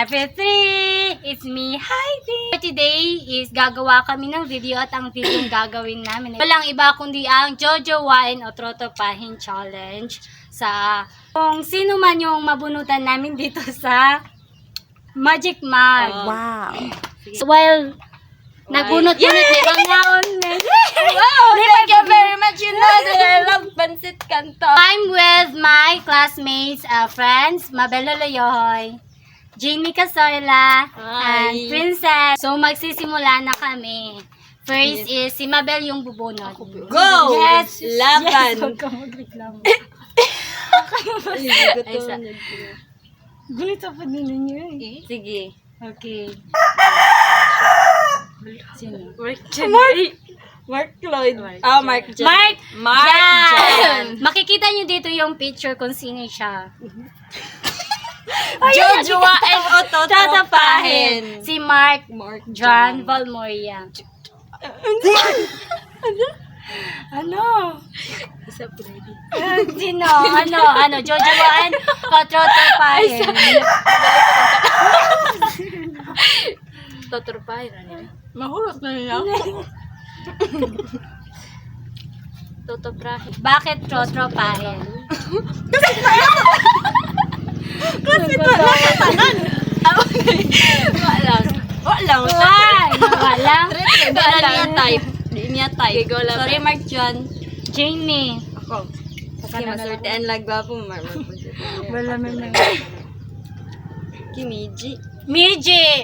FF3! It's me, Heidi! Today is gagawa kami ng video at ang video gagawin namin walang iba kundi ang Jojowain o Trotropahin Challenge sa kung sino man yung mabunutan namin dito sa Magic Mug. Wow. So while nagbunot-bunot ni Bangaon Wow, thank you very much. You know that I love Pansit Canton. I'm with my classmates, friends, Mabelo Loyohoy, Jamie Casoyla, Hi. and Princess. So, magsisimula na kami. First is si Mabel yung bubunot. Go! Yes! Laban! Yes! Huwag kang magreklamo. Gulit pa din ninyo eh. Sige. Okay. Sino? Mark Lloyd. Mark Mark Jan. Mark! Mark Jan. Makikita nyo dito yung picture kung sino siya. Jojowain o Trotropahin. Si Mark Mark John Valmoria. Ano? Isa po na ito. Sino? Ano? Jojowain o Trotropahin? Trotropahin. Mahulog na niya ako. Trotropahin. Bakit Trotropahin? Kasi ito lang tanan. Wala. Why? Walang? Di niya type. Sorry, Mark John. Jamie. Ako. Kasi masortean lagwa po, Mark. Wala man lang. Kimiji. Miji.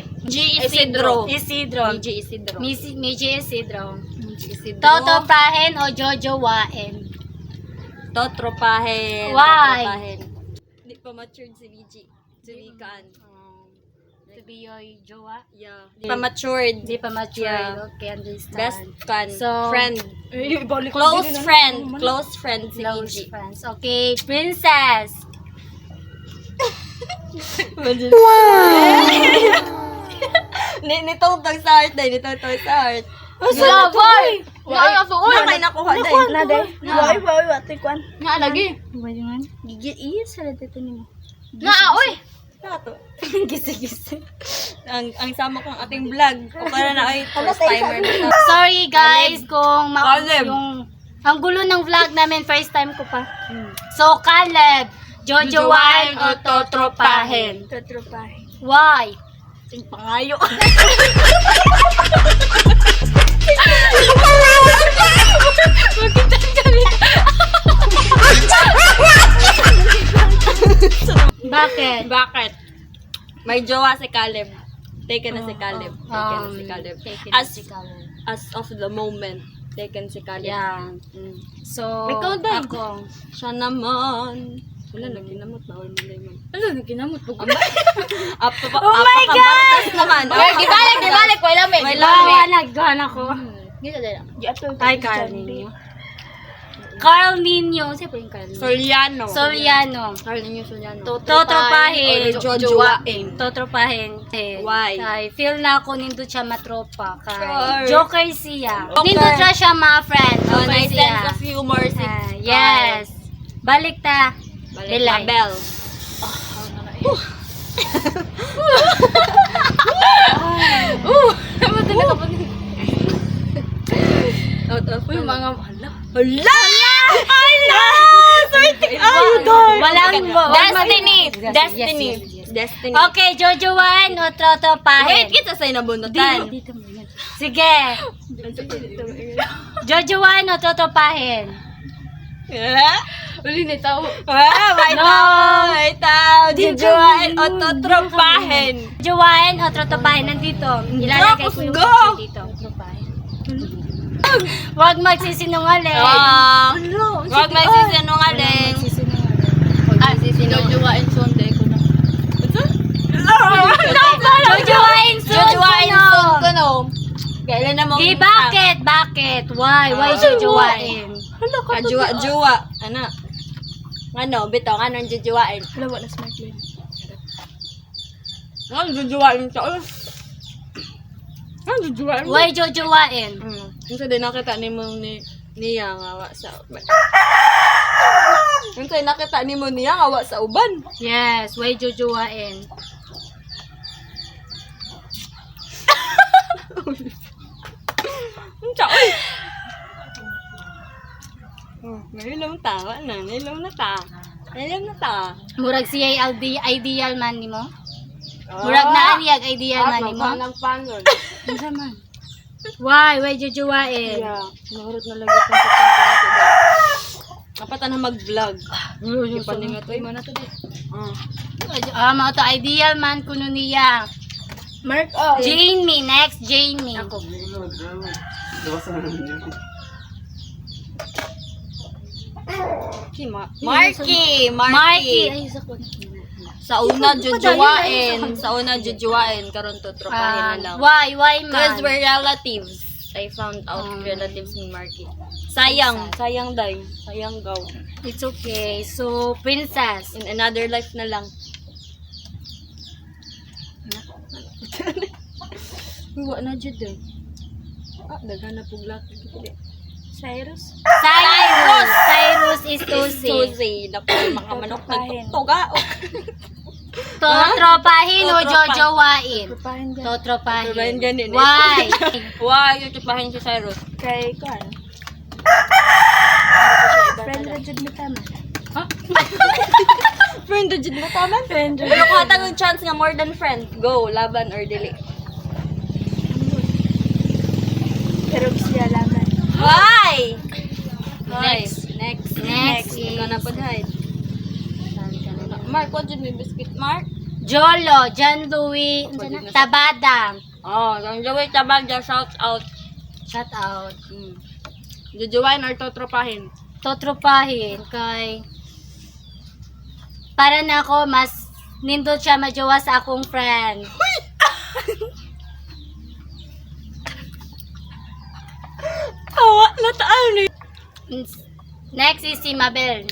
Isidro. Isidro. Miji Isidro. Miji Isidro. Isidro. Trotropahin o Jojowain? Trotropahin. Why? Trotropahin. Hindi pa matured si Miji. Sulikaan. To be your jowa? Yeah. Hindi pa matured. Hindi pa mature. Yeah. Okay, understand. Best kan. So, Friend. Close friend. Close friend si Close Miji. friends. Okay, Princess. Nitong sa heart dahil. Nitong sa heart. Boy! Wala kayo nakuha dahil. Why, wati kwan. Nga lagi. Bayangan. Gigit iya sa dito nimo. Nga, oy. Nato. Gisi-gisi. Ang sama kong ating vlog. O para na ay first timer na. Sorry guys kung Caleb. yung ang gulo ng vlog namin first time ko pa. So Caleb, Jojowain o Trotropahin? Trotropahin. Why? Ting pangayo. Bakit? Bakit? May jowa si Caleb. Taken na si Caleb. Taken na si Caleb. Taken As si Caleb. as of the moment, taken si Caleb. Yeah. So, Ikaw din. ako. Siya naman. Wala, naginamot. Bawal mo na yun. Ano naginamot pag Oh my God! naman. Gibalik, wala may. May Naggawan ako. Gito dala. Ay, Carl Nino. Carl Nino. Sino po yung Carl Nino? Soliano. Soliano. Carl Nino Soliano. Trotropahin. Or Jojowain. Trotropahin. Why? Ay, feel na ako nindot siya matropa. Kay Sure. Joker siya. Joker. Nindot ra siya mga friend. Oh, Joker nice siya. sense of humor si Yes. Balik ta. Delay. Mabel. Uy, mga hala. Hala! Walang Destiny. Yes, Destiny. yes, yes. Destiny. Okay, Jojowain o Trotropahin? Wait, kita sa'yo nabunutan. Sige. Jojowain o Trotropahin? Uli ni tao. May No. tao, may tao. Jojowain o Trotropahin. Jojowain o Trotropahin? Nandito. Ilalagay ko yung Go! picture dito. Huwag magsisinungaling. Huwag may sisinungaling. Jojowain Sunday ko na. Jojowain soon. Jojowain ano? soon ko no. Kailan na mo? Di, bakit? Why? Why jojowain? Juwa. Ano? Ano? Bito, anong jujuwain? Hala, wala smart lane. Anong jujuwain siya? Anong jujuwain? Why jojowain? Yung din nakita ni mo niya nga wa sa uban. Yung nakita ni mo niya nga wa sa uban. Yes, why jojowain? Nailam ta, wala na. Nailam na ta. Nailam na ta. Murag siya ideal man nimo. Murag naa niyag ideal man nimo. Nagpanon. Unsa man? Why jojowain? Yeah. Nahurot na lagi itong pagkakita. Dapat na mag-vlog. Ipaning nga to. Mo na to di. Mao to ideal man kuno niya. Mark oh. Jamie, next Jamie. Marky! Marky. Ay, sa ko. Sa una, jujuwain. Sa una, jujuwain. Karon to, tropahin na lang. Why man? Because we're relatives. I found out relatives ni Marky. Sayang. Sayang day. Sayang gaw. It's okay. So, princess. In another life na lang. Huwa na dyan din. Dagan na puglak. Cyrus? Cyrus is Tusi. Suzy. Naku, makamanok. Nagtutuga. Totropahin o Totropa. jojowain? Papahin dyan. Totropahin. Totropahin ganin eh. Why? Why yung tupahin si Cyrus? Kay Kwan. Friend na dyan mo tama. Friend na dyan mo taman? Friend na Pero kung hatang chance nga more than friend, go, laban or dili. Pero siya laman. Why? Next. Next. Next Ikaw na po dahil. Mark, what did you biscuit, Mark? Jolo, John Louis, Tabada. Oh, yung Joey Tabag dyan, shout out. Shout out. Jujuwain or totropahin? Totropahin kay para na ako mas nindot siya majowa sa akong friend. Awa, nataan eh. Next is si Mabel.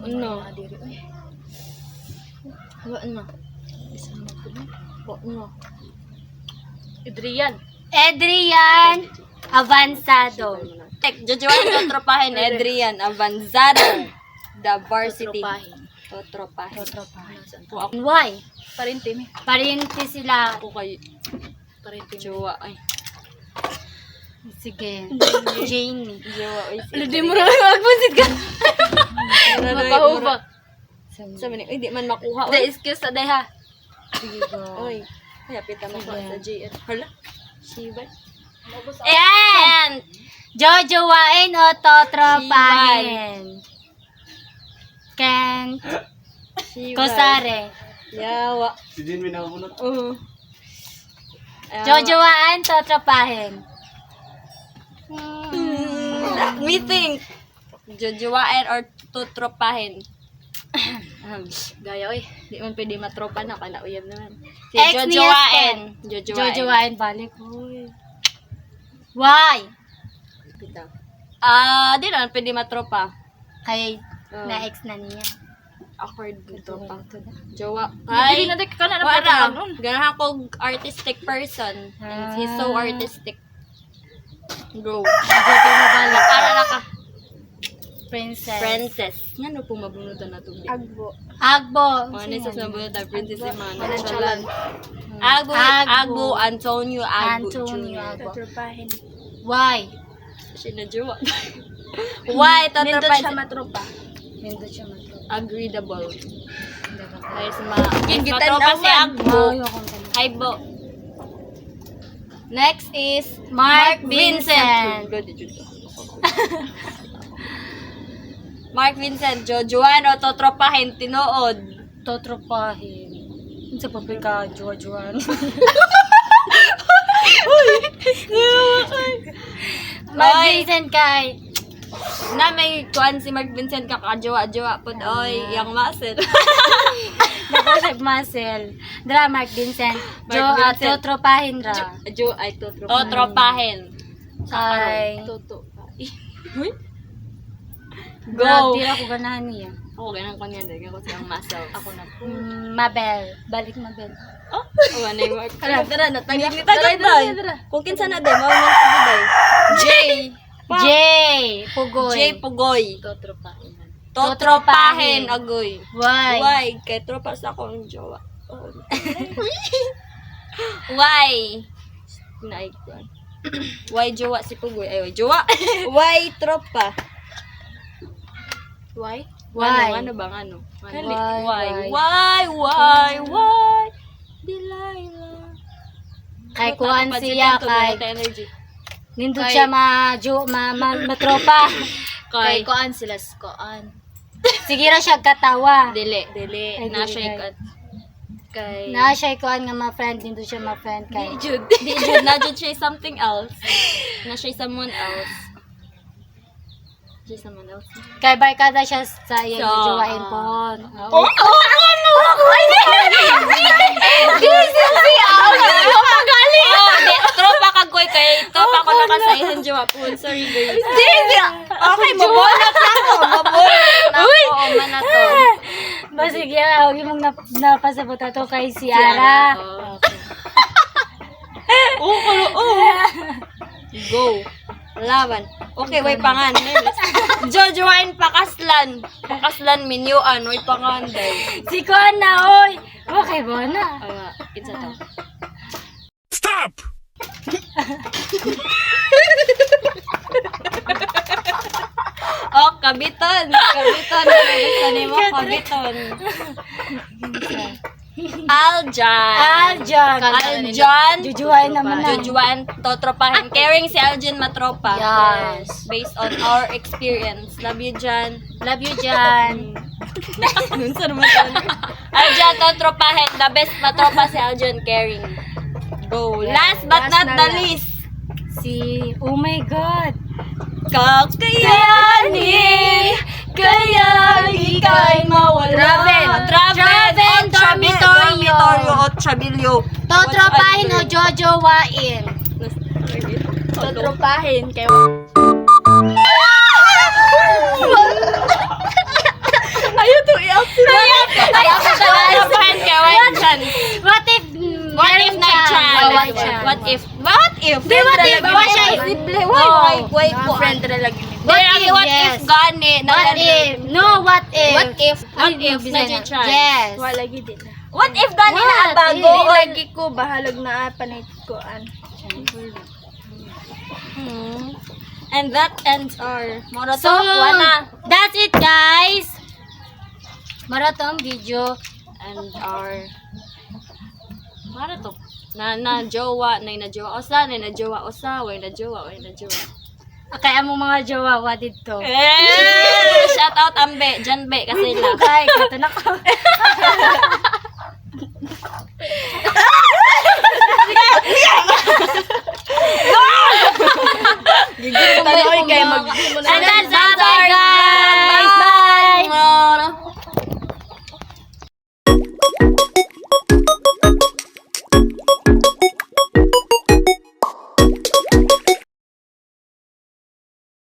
No. Ano? No. Adrian. Adrian Avanzado. Jujuwain totropahin, Adrian Avanzado. The varsity. Totropahin. Why? Parinti mi. Parinti sila. Ako kay Parinti mi. Jowa ay. Sige. Jamie. Jowa ay. Ludi mo rin magpunsit ka. Mapahubak. Sabi ni, di man makuha. The excuse na day ha. Sige go. Oy. Kaya pita mo pa sa JN. Hala. Shiba. And jojowain o totropahin? Ken Kosare. Yawa. Si Jin may nakakunot. Jojowain totropahin? We think. Jojowain or tutropahin. Gaya oy. Di man pwede matropa na kana uyab naman. Si Ex Jojowain. Jojowain balik. Uy. Why? Pita. Di na pwede matropa. Kay na-ex na niya. Awkward dito pang jowa. Ay, na dik ka na Para, napatawag nun. ganahan ko artistic person. And he's so artistic. Go. Jojo mo balik. Para na ka. Princess. Princess. Yan po mabunutan na ito. Agbo. Agbo. Ano sa mabunutan? Princess Emana. Mananchalan. Agbo. Agbo. Antonio. Agbo. Antonio Jr. Agbo. Tatrapahin. Why? Sinajowa. Why? Nindot siya Tatrapan. matropa. Nindot siya matro. Agreeable. Ay, sama. Yung gitan Matropa si naman. Agbo. Ayokong ganun. Hi, Bo. Next is Mark Vincent. Mark Vincent, Jojoan o totropahin, tinuod. Totropahin. Sa paprika, juwa-juwan. Mark Vincent kay. Na may kuan si Mark Vincent kakajowa-jowa po oy, yang muscle. Nakasag muscle. Dra, Mark Vincent. Mark Vincent. Totropahin ra. Ay totropahin. Ay. Toto. Go. Tira ko ganahan niya. Ako ganang ko niyan, dahil ako siyang muscle. Ako na. Mabel. Balik Mabel. Oh, wala na yung Mark. Tara, natagay. Tagay day. Kung kinsa na day, mawala na day. Jay. Jay. Pugoy. Jay Pugoy. Totropahin. Totropahin, agoy. Why? Why? Kay tropa sa akong jowa. Oh. Why? Naikuan. Why jowa si Pugoy? Ay, jowa. Why tropa? Why? Why? Ano bang ano? Why? Why? Delilah. Kay kuan siya, kay energy. nindot siya matropa. Kay Kay koan sila koan. Sige ra siya katawa. dili. Ay, Na dili, siya ay. ikat. Kay Na siya kuan nga ma-friend, nindot siya ma-friend kay. Jude. Di jud na jud siya something else. Na siya someone else. Siya someone else. Kay barkada siya sa iyang So, jowain po. Oh, di, tropa ka koy kay tropa ko na sa ihang jowa po. Sorry guys. Okay, mabonat na ko. Mabonat na ko. Manato. Basig yan, huwag mong napasabot to kay Ciara. Go. Laban. Okay, way pangan. Jojoain pakaslan. Pakaslan minyuan, way pangan day. Si Kuan na, oy! Okay ba na? Kinsa to? Stop! Oh, kabiton. Kabiton. Ano gusto ni mo? Kabiton. Aljan. Aljan. Jujuwain naman na. Jujuan, totropahin. Caring si Aljan matropa. Yes. Based on our experience. Love you, Jan. Love you, Jan. Nunsa naman yun? Aljan, totropahin. The best matropa si Aljan, caring. Go. Last but not the least. Oh my God. Kakayanin, kaya ika'y mawala. Draven Dormitorio. o Chabilyo. Totropahin o jojowain. Totropahin kay Ayaw to Ayaw ko sa totropahin kay White Chan. What if What if na Chan? What if? What if? Di, what if? Why siya Simple. Why ko? friend ra lagi ni. What if? What Yes. if gani? What if? No, what if? What if? What Ano if yung na Bisaya? Chan? Yes. Wa lagi din. What if gani na What bago? Di lagi ko bahalag na panit ko an. And that ends our Moro So, to, wana. that's it, guys. Maratong video. And our Mara to. Na jowa, na jowa osa, na jowa osa, way na jowa. Kaya mo mga jowa dito. Shout out Ambe, Jan Be kasi la. Kay, kato na ko. Tanoy kay mag Ano